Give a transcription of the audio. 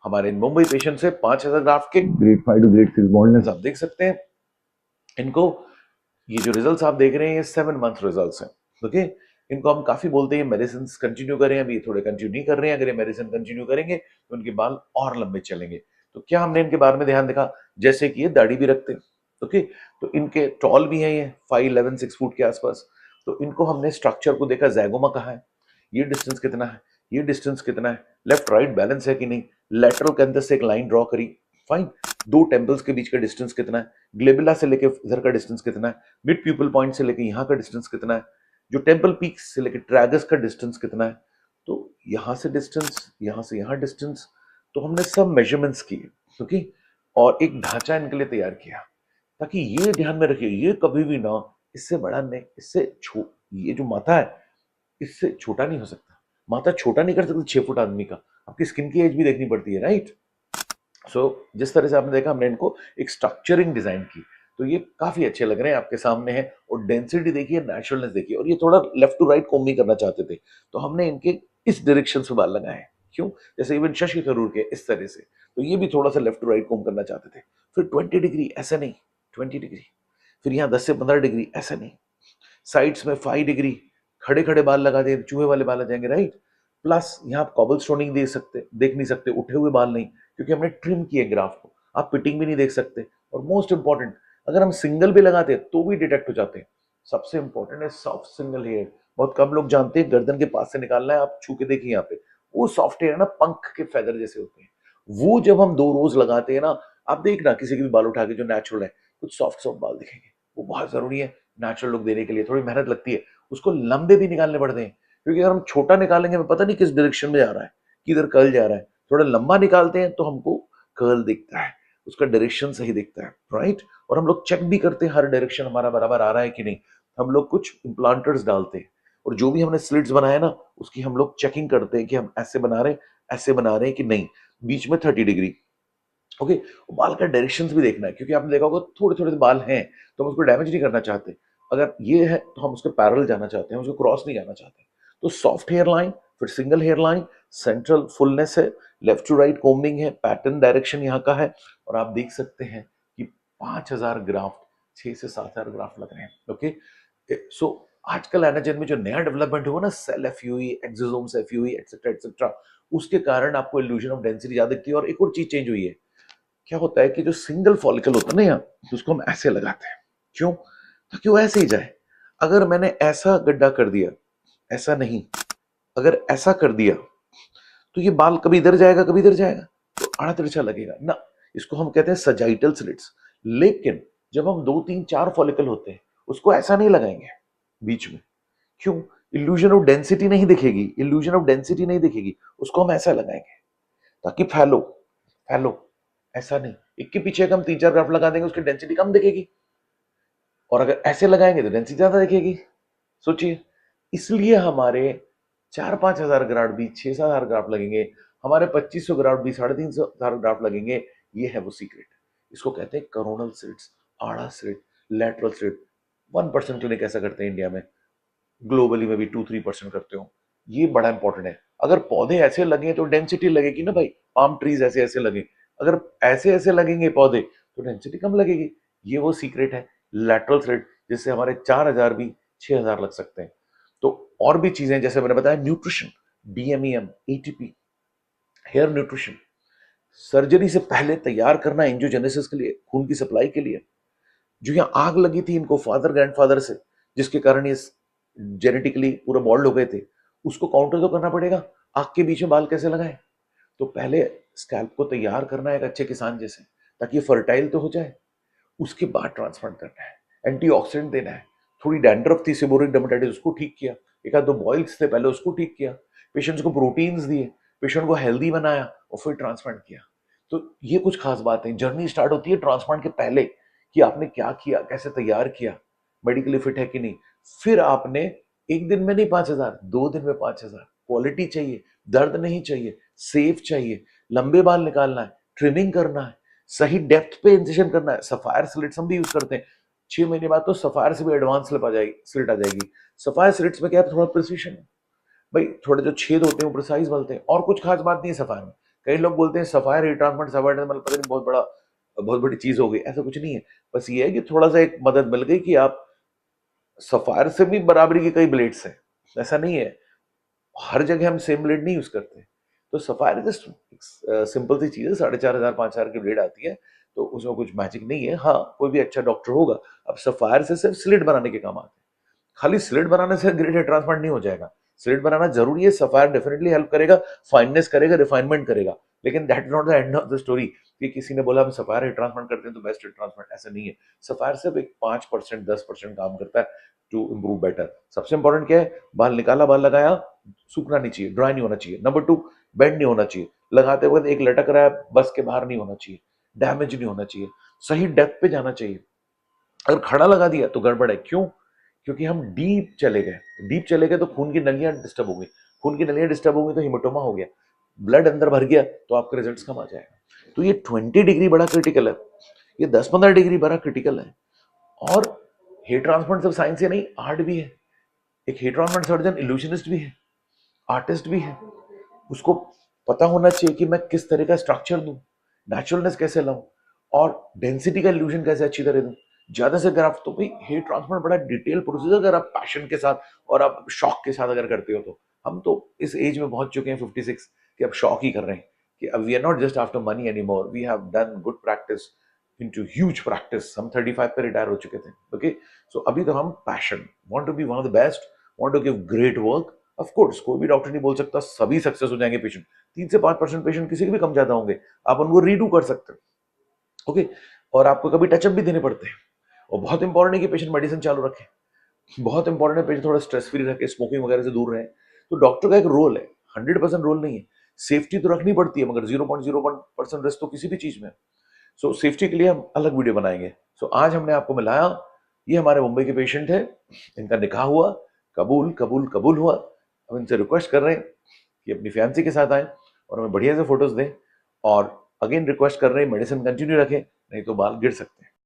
हमारे मुंबई पेशेंट से 5000 ग्राफ्ट के ग्रेड 5 टू ग्रेड 6 बॉन्डनेस आप देख सकते हैं। इनको ये जो रिजल्ट्स आप देख रहे हैं ये 7 मंथ रिजल्ट्स हैं। ओके, इनको हम काफी बोलते हैं मेडिसिन कंटिन्यू करें, अभी थोड़े कंटिन्यू नहीं कर रहे हैं, अगर ये मेडिसिन कंटिन्यू करेंगे तो उनके बाल और लंबे चलेंगे। तो क्या हमने इनके बारे में ध्यान देखा, जैसे कि ये दाढ़ी भी रखते हैं। ओके, तो इनके टॉल भी है, ये 5'11" 6 फुट के आसपास। तो इनको हमने स्ट्रक्चर को देखा, जैगोमा कहाँ है, ये डिस्टेंस कितना है, ये डिस्टेंस कितना है, लेफ्ट राइट बैलेंस है कि नहीं, लेटरल कैंथस से एक लाइन ड्रॉ करी, फाइन, दो टेम्पल्स के बीच का डिस्टेंस कितना है, ग्लेबुला से लेके इधर का डिस्टेंस कितना है, मिड प्यूपल पॉइंट से लेके यहाँ का डिस्टेंस कितना है, जो टेम्पल पीक से लेके ट्रैगस का डिस्टेंस कितना है, तो यहाँ से डिस्टेंस, यहाँ से यहाँ डिस्टेंस। तो हमने सब मेजरमेंट्स किए, ओके, और एक ढांचा इनके लिए तैयार किया, ताकि ये ध्यान में रखिए ये कभी भी ना इससे बड़ा नहीं, इससे ये जो माथा है इससे छोटा नहीं हो सकता। माथा छोटा नहीं कर सकते 6 फुट आदमी का, आपकी स्किन की एज भी देखनी पड़ती है, राइट। सो जिस तरह से आपने देखा, हमने इनको एक स्ट्रक्चरिंग डिजाइन की, तो ये काफी अच्छे लग रहे हैं, आपके सामने है। और डेंसिटी देखिए, नेचुरलनेस देखिए, और ये थोड़ा लेफ्ट टू राइट कॉम्बिंग करना चाहते थे, तो हमने इनके इस डायरेक्शन से बाल लगाए। क्यों, जैसे इवन शशि थरूर के इस तरह से, तो ये भी थोड़ा सा लेफ्ट टू राइट कॉम्ब करना चाहते थे। फिर 20 डिग्री ऐसा नहीं, 20 डिग्री, फिर यहाँ 10 से 15 डिग्री ऐसा नहीं, साइड्स में 5 डिग्री खड़े खड़े बाल लगा दे, चूहे वाले बाल आ जाएंगे, राइट। प्लस यहाँ आप कॉबल स्टोनिंग देख नहीं सकते, उठे हुए बाल नहीं, क्योंकि हमने ट्रिम किया ग्राफ को, आप पिटिंग भी नहीं देख सकते। और मोस्ट इंपॉर्टेंट, अगर हम सिंगल भी लगाते हैं तो भी डिटेक्ट हो जाते हैं। सबसे इंपॉर्टेंट है सॉफ्ट सिंगल हेयर, बहुत कम लोग जानते हैं, गर्दन के पास से निकालना है, आप छू के देखिए यहाँ पे, वो सॉफ्ट हेयर ना पंख के फेदर जैसे होते हैं, वो जब हम 2 रोज लगाते हैं ना, आप देखना किसी के भी बाल उठा के जो नेचुरल है, कुछ सॉफ्ट सॉफ्ट बाल दिखेंगे, वो बहुत जरूरी है नेचुरल लुक देने के लिए। थोड़ी मेहनत लगती है, उसको लंबे भी निकालने पड़ते हैं, क्योंकि अगर हम छोटा निकालेंगे हमें पता नहीं किस डायरेक्शन में जा रहा है, किधर कर्ल जा रहा है। थोड़ा लंबा निकालते हैं तो हमको कर्ल दिखता है, उसका डायरेक्शन सही दिखता है, राइट। और हम लोग चेक भी करते हैं हर डायरेक्शन हमारा बराबर आ रहा है कि नहीं। हम लोग कुछ इम्प्लांटर्स डालते हैं, और जो भी हमने स्लिट्स बनाए ना, उसकी हम लोग चेकिंग करते हैं कि हम ऐसे बना रहे हैं, ऐसे बना रहे हैं कि नहीं, बीच में 30 डिग्री। ओके, बाल का डायरेक्शन भी देखना है, क्योंकि आपने देखा होगा थोड़े थोड़े बाल हैं तो हम उसको डैमेज नहीं करना चाहते, अगर ये है तो हम उसके पैरेलल जाना चाहते हैं, उसको क्रॉस नहीं जाना चाहते। तो सॉफ्ट हेयर लाइन, फिर single hair line, central fullness है, लेफ्ट टू राइट कोम्बिंग है, पैटर्न डायरेक्शन यहाँ का है। और आप देख सकते हैं कि 5000 ग्राफ्ट, 6 से 7000 ग्राफ्ट लग रहे हैं। ओके, सो आजकल एनाजन में जो नया डेवलपमेंट हुआ ना, cell FUE, exosomes FUE, etcetera etcetera, उसके कारण आपको इल्यूजन ऑफ डेंसिटी ज्यादा दिखती है। और एक और चीज चेंज हुई है, क्या होता है कि जो सिंगल फॉलिकल होता है ना यहाँ, तो उसको हम ऐसे लगाते हैं। क्यों, ताकि वो ऐसे ही जाए। अगर मैंने ऐसा गड्ढा कर दिया, ऐसा नहीं, अगर ऐसा कर दिया, तो ये बाल कभी इधर जाएगा कभी इधर जाएगा, तो आड़ा तिरछा लगेगा ना। इसको हम कहते हैं सजाइटल स्लिट्स। लेकिन जब हम 2 3 4 फॉलिकल होते हैं, उसको ऐसा नहीं लगाएंगे बीच में। क्यों, इल्यूजन ऑफ डेंसिटी नहीं दिखेगी, इल्यूजन ऑफ डेंसिटी नहीं दिखेगी, उसको हम ऐसा लगाएंगे ताकि फैलो फैलो, ऐसा नहीं। एक के पीछे हम 3 4 ग्राफ लगा देंगे, उसकी डेंसिटी कम दिखेगी, और अगर ऐसे लगाएंगे तो डेंसिटी ज्यादा दिखेगी। सोचिए, इसलिए हमारे 4 5 हजार ग्राफ भी 6 7 हजार ग्राफ लगेंगे, हमारे 2500 ग्राफ भी 350 ग्राफ लगेंगे। ये है वो सीक्रेट, इसको कहते हैं करोनल स्लिट्स, आड़ा स्लिट, लेटरल स्लिट। 1% क्लिनिक ऐसा करते हैं इंडिया में, ग्लोबली में भी 2 3% करते हो। ये बड़ा इंपॉर्टेंट है। अगर पौधे ऐसे लगे तो डेंसिटी लगेगी ना भाई, पाम ट्रीज ऐसे ऐसे लगे, अगर ऐसे ऐसे लगेंगे पौधे तो डेंसिटी कम लगेगी। ये वो सीक्रेट है लैटरल थ्रेड, जिससे हमारे 4000 भी 6000 लग सकते हैं। तो और भी चीजें जैसे मैंने बताया, nutrition, DMEM, ATP, hair nutrition, surgery से पहले तैयार करना एंजियोजेनेसिस के लिए, खून की सप्लाई के लिए। जो यहाँ आग लगी थी इनको फादर ग्रैंडफादर से, जिसके कारण ये जेनेटिकली पूरा बॉल्ड हो गए थे, उसको काउंटर तो करना पड़ेगा। आग के बीच में बाल कैसे लगाए, तो पहले स्कैल्प को तैयार करना है एक अच्छे किसान जैसे, ताकि ये फर्टाइल तो हो जाए। उसके बाद ट्रांसप्लांट करना है, एंटीऑक्सीडेंट देना है, थोड़ी डैंड्रफ थी, सेबोरिक डर्मेटाइटिस, उसको ठीक किया, एक आध 2 बॉइल्स थे पहले, उसको ठीक किया, पेशेंट्स को प्रोटीन्स दिए, पेशेंट को हेल्दी बनाया, और फिर ट्रांसप्लांट किया। तो ये कुछ खास बात है। जर्नी स्टार्ट होती है ट्रांसप्लांट के पहले, कि आपने क्या किया, कैसे तैयार किया, मेडिकली फिट है कि नहीं। फिर आपने एक दिन में नहीं 5000, 2 दिन में 5000। क्वालिटी चाहिए, दर्द नहीं चाहिए, सेफ चाहिए, लंबे बाल निकालना है, ट्रिमिंग करना है, सही डेप्थ पे इंसिशन करना है। सफायर स्लिट्स हम भी यूज करते हैं, 6 महीने बाद तो सफायर से भी एडवांस स्लिप आ जाएगी, स्लिट आ जाएगी। सफायर स्लिट्स में क्या है, थोड़ा प्रिसीशन है भाई, थोड़े जो छेद होते हैं वो प्रिसाइज बनते हैं, और कुछ खास बात नहीं है सफायर में। कई लोग बोलते हैं सफायर हीट ट्रांसप्लांट, सफायर मतलब पता नहीं बहुत बड़ी चीज हो गई, ऐसा कुछ नहीं है। बस ये है कि थोड़ा सा एक मदद मिल गई कि आप सफायर से भी बराबरी के कई ब्लेड्स हैं, ऐसा नहीं है, हर जगह हम सेम ब्लेड नहीं यूज करते। तो सफायर जस्ट सिंपल सी चीज है, 4,500 5,000 की ब्लेड आती है, तो उसमें कुछ मैजिक नहीं है। हाँ, कोई भी अच्छा डॉक्टर होगा, अब सफायर से सिर्फ स्लिट बनाने के काम आते हैं, खाली स्लिट बनाने से ग्रेट हेयर ट्रांसप्लांट नहीं हो जाएगा। स्लिट बनाना जरूरी है, सफायर डेफिनेटली हेल्प करेगा, फाइननेस करेगा, रिफाइनमेंट करेगा, लेकिन that is not the end of the story कि किसी ने बोला हम सफायर हेयर ट्रांसप्लांट करते हैं तो बेस्ट हेयर ट्रांसप्लांट, ऐसा नहीं है। सफायर सिर्फ एक 5% 10% काम करता है टू इम्प्रूव बेटर। सबसे इंपॉर्टेंट क्या है, बाल निकाला, बाल लगाया, सूखना नहीं चाहिए, ड्राई नहीं होना चाहिए। नंबर 2, बेंड नहीं होना चाहिए, लगाते वक्त एक लटक रहा है, बस के बाहर नहीं होना चाहिए, डैमेज नहीं होना चाहिए, सही डेप्थ पे जाना चाहिए। अगर खड़ा लगा दिया तो गड़बड़ है, क्यों? क्योंकि हम डीप चले गए तो खून की नलियां डिस्टर्ब हो गई, खून की नलियां डिस्टर्ब हो गई तो हिमोटोमा हो गया, ब्लड अंदर भर गया तो आपके रिजल्ट्स कम आ जाएगा। तो ये 20 डिग्री बड़ा क्रिटिकल है, ये 10-15 डिग्री बड़ा क्रिटिकल है। और हेयर ट्रांसप्लांट सिर्फ साइंस ही नहीं, आर्ट भी है। एक हेयर ट्रांसप्लांट सर्जन इल्यूशनिस्ट भी है, आर्टिस्ट भी है। उसको पता होना चाहिए कि मैं किस तरह का स्ट्रक्चर दूं, नेचुरलनेस कैसे लाऊं, और डेंसिटी का इल्यूजन कैसे अच्छी तरह दूं, ज्यादा से ग्राफ। तो भाई हेयर ट्रांसप्लांट बड़ा डिटेल प्रोसेस, अगर आप पैशन के साथ और आप शौक के साथ अगर करते हो तो। हम तो इस एज में पहुंच चुके हैं 56 कि अब शौक ही कर रहे हैं, कि अब we are not just after money any more, we have done good practice into huge practice. हम 35 पे रिटायर हो चुके थे। ओके, सो अभी तो हम passion, want to be one of the best, want to give great work. Of course कोई भी डॉक्टर नहीं बोल सकता सभी सक्सेस हो जाएंगे पेशेंट, 3 से 5% पेशेंट किसी के भी कम ज्यादा होंगे, आप उनको रीडू कर सकते हो। ओके, और आपको कभी टचअप भी देने पड़ते हैं। और बहुत इंपॉर्टेंट है कि पेशेंट मेडिसिन चालू रखे, बहुत इंपॉर्टेंट है पेशेंट थोड़ा स्ट्रेस फ्री रखे, स्मोकिंग वगैरह से दूर रहे। तो डॉक्टर का एक रोल है, 100% रोल नहीं है। सेफ्टी तो रखनी पड़ती है, मगर 0.01% रिस्क तो किसी भी चीज में। सो सेफ्टी के लिए हम अलग वीडियो बनाएंगे। सो आज हमने आपको मिलाया, ये हमारे मुंबई के पेशेंट है, इनका निकाह हुआ, कबूल कबूल कबूल हुआ। हम इनसे रिक्वेस्ट कर रहे हैं कि अपनी फैंसी के साथ आए और हमें बढ़िया से फोटोज दें, और अगेन रिक्वेस्ट कर रहे हैं मेडिसिन कंटिन्यू रखें, नहीं तो बाल गिर सकते हैं।